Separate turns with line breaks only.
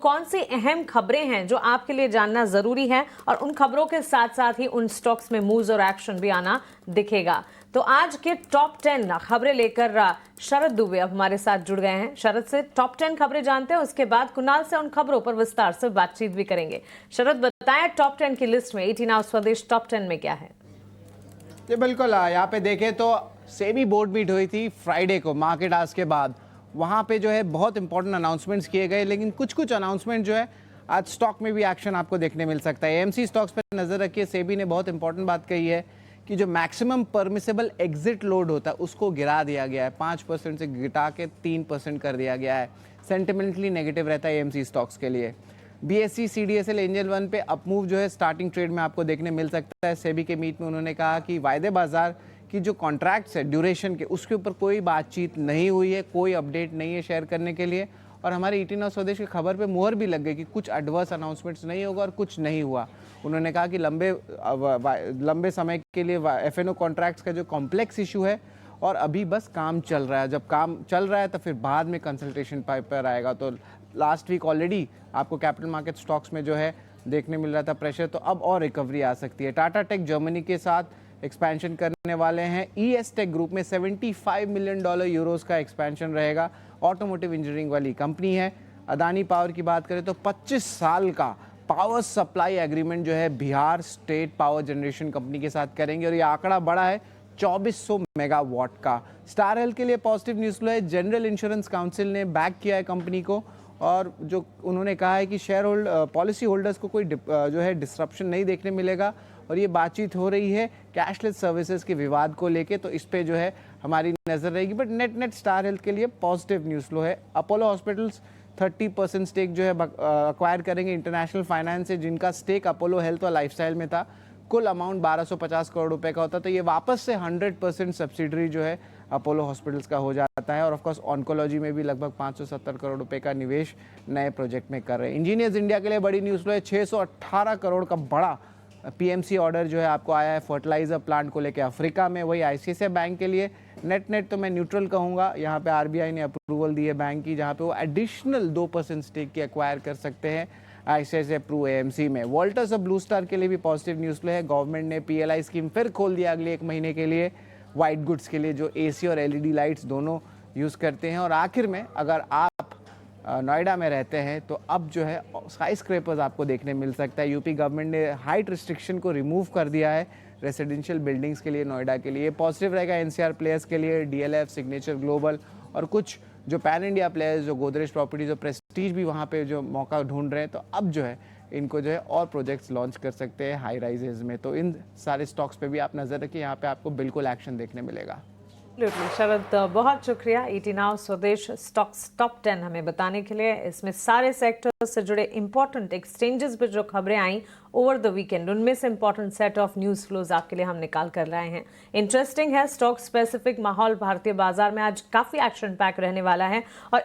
कौन सी अहम खबरें हैं जो आपके लिए जानना जरूरी है, और उन खबरों के साथ साथ ही उन स्टॉक्स में मूव्स और एक्शन भी आना दिखेगा। तो आज के टॉप 10 खबरें लेकर शरद दुबे अब हमारे साथ जुड़ गए हैं। शरद से टॉप 10 खबरें जानते हैं, उसके बाद कुणाल से उन खबरों पर विस्तार से बातचीत भी करेंगे। शरद, बताएं टॉप 10 की लिस्ट में 18 आवर स्वदेश टॉप 10 में क्या है?
जी बिल्कुल, यहाँ पे देखें तो सेबी बोर्ड मीट हुई थी फ्राइडे को मार्केट आज के बाद। वहाँ पे जो है बहुत इंपॉर्टेंट अनाउंसमेंट्स किए गए, लेकिन कुछ अनाउंसमेंट जो है आज स्टॉक में भी एक्शन आपको देखने मिल सकता है। एएमसी स्टॉक्स पर नज़र रखिए। सेबी ने बहुत इंपॉर्टेंट बात कही है कि जो मैक्सिमम परमिसेबल एग्जिट लोड होता है उसको गिरा दिया गया है, 5% से घटा के 3% कर दिया गया है। सेंटिमेंटली नेगेटिव रहता है एएमसी स्टॉक्स के लिए। बीएसई सीडीएसएल एंजल वन पे अपमूव जो है स्टार्टिंग ट्रेड में आपको देखने मिल सकता है। सेबी के मीट में उन्होंने कहा कि वायदे बाजार की जो कॉन्ट्रैक्ट्स है ड्यूरेशन के, उसके ऊपर कोई बातचीत नहीं हुई है, कोई अपडेट नहीं है शेयर करने के लिए। और हमारे 18 आवर स्वदेश की खबर पे मुहर भी लग गई कि कुछ एडवर्स अनाउंसमेंट्स नहीं होगा और कुछ नहीं हुआ। उन्होंने कहा कि लंबे समय के लिए एफएनओ कॉन्ट्रैक्ट्स का जो कॉम्प्लेक्स इशू है और अभी बस काम चल रहा है। जब काम चल रहा है तो फिर बाद में कंसल्टेशन पेपर आएगा। तो लास्ट वीक ऑलरेडी आपको कैपिटल मार्केट स्टॉक्स में जो है देखने मिल रहा था प्रेशर, तो अब और रिकवरी आ सकती है। टाटा टेक जर्मनी के साथ एक्सपेंशन करने वाले हैं। ईएस टेक ग्रुप में $75 मिलियन यूरोस का एक्सपेंशन रहेगा। ऑटोमोटिव इंजीनियरिंग वाली कंपनी है। अदानी पावर की बात करें तो 25 साल का पावर सप्लाई एग्रीमेंट जो है Bihar state power generation company के साथ करेंगे और ये आंकड़ा बड़ा है 2400 मेगावाट का। स्टार हेल्थ के लिए पॉजिटिव न्यूज़ फ्लो है। जनरल इंश्योरेंस काउंसिल ने बैक किया है कंपनी को और जो उन्होंने कहा है कि शेयर पॉलिसी होल्डर्स को कोई जो है डिस्ट्रप्शन नहीं देखने मिलेगा। और ये बातचीत हो रही है कैशलेस सर्विसेज के विवाद को लेके, तो इस पे जो है हमारी नज़र रहेगी। बट नेट स्टार हेल्थ के लिए पॉजिटिव न्यूज़ फ्लो है। अपोलो हॉस्पिटल्स 30% स्टेक जो है अक्वायर करेंगे इंटरनेशनल फाइनेंस से, जिनका स्टेक अपोलो हेल्थ और लाइफस्टाइल में था। कुल अमाउंट 1250 करोड़ रुपए का होता, तो ये वापस से 100% सब्सिडरी जो है अपोलो हॉस्पिटल्स का हो जाता है। और ऑफ कोर्स ऑन्कोलॉजी में भी लगभग 570 करोड़ रुपए का निवेश नए प्रोजेक्ट में कर रहे हैं। इंजीनियर्स इंडिया के लिए बड़ी न्यूज़ फ्लो है। 618 करोड़ का बड़ा पीएमसी ऑर्डर जो है आपको आया है फर्टिलाइजर प्लांट को लेकर अफ्रीका में। वही आईसीआईसीआई बैंक के लिए नेट तो मैं न्यूट्रल कहूँगा। यहाँ पे आरबीआई ने अप्रूवल दी है बैंक की, जहाँ पे वो एडिशनल 2% स्टेक की एक्वायर कर सकते हैं आईसीआईसीआई प्रू एएमसी में। वॉल्टर्स और ब्लू स्टार के लिए भी पॉजिटिव न्यूज़ फ्लो है। गवर्नमेंट ने पीएलआई स्कीम फिर खोल दिया अगले 1 महीने के लिए वाइट गुड्स के लिए, जो एसी और एलईडी लाइट्स दोनों यूज़ करते हैं। और आखिर में अगर आप नोएडा में रहते हैं तो अब जो है स्काई स्क्रैपर्स आपको देखने मिल सकता है। यूपी गवर्नमेंट ने हाइट रिस्ट्रिक्शन को रिमूव कर दिया है रेसिडेंशियल बिल्डिंग्स के लिए नोएडा के लिए। पॉजिटिव रहेगा एनसीआर प्लेयर्स के लिए, डीएलएफ, सिग्नेचर ग्लोबल और कुछ जो पैन इंडिया प्लेयर्स जो गोदरेज प्रॉपर्टीज और प्रेस्टीज भी वहाँ पे जो मौका ढूंढ रहे हैं, तो अब जो है इनको जो है और प्रोजेक्ट्स लॉन्च कर सकते हैं हाई राइजेज में। तो इन सारे स्टॉक्स पे भी आप नज़र रखिए, यहाँ पे आपको बिल्कुल एक्शन देखने मिलेगा।
शरद, बहुत शुक्रिया 18 आवर स्वदेश स्टॉक्स टॉप 10 हमें बताने के लिए। इसमें सारे सेक्टर्स से जुड़े इंपॉर्टेंट एक्सचेंजेस पर जो खबरें आई ओवर द वीकेंड, उनमें से important set of news flows आपके लिए हम निकाल कर लाए हैं। इंटरेस्टिंग है स्टॉक स्पेसिफिक माहौल भारतीय बाजार में आज काफ़ी एक्शन पैक रहने वाला है और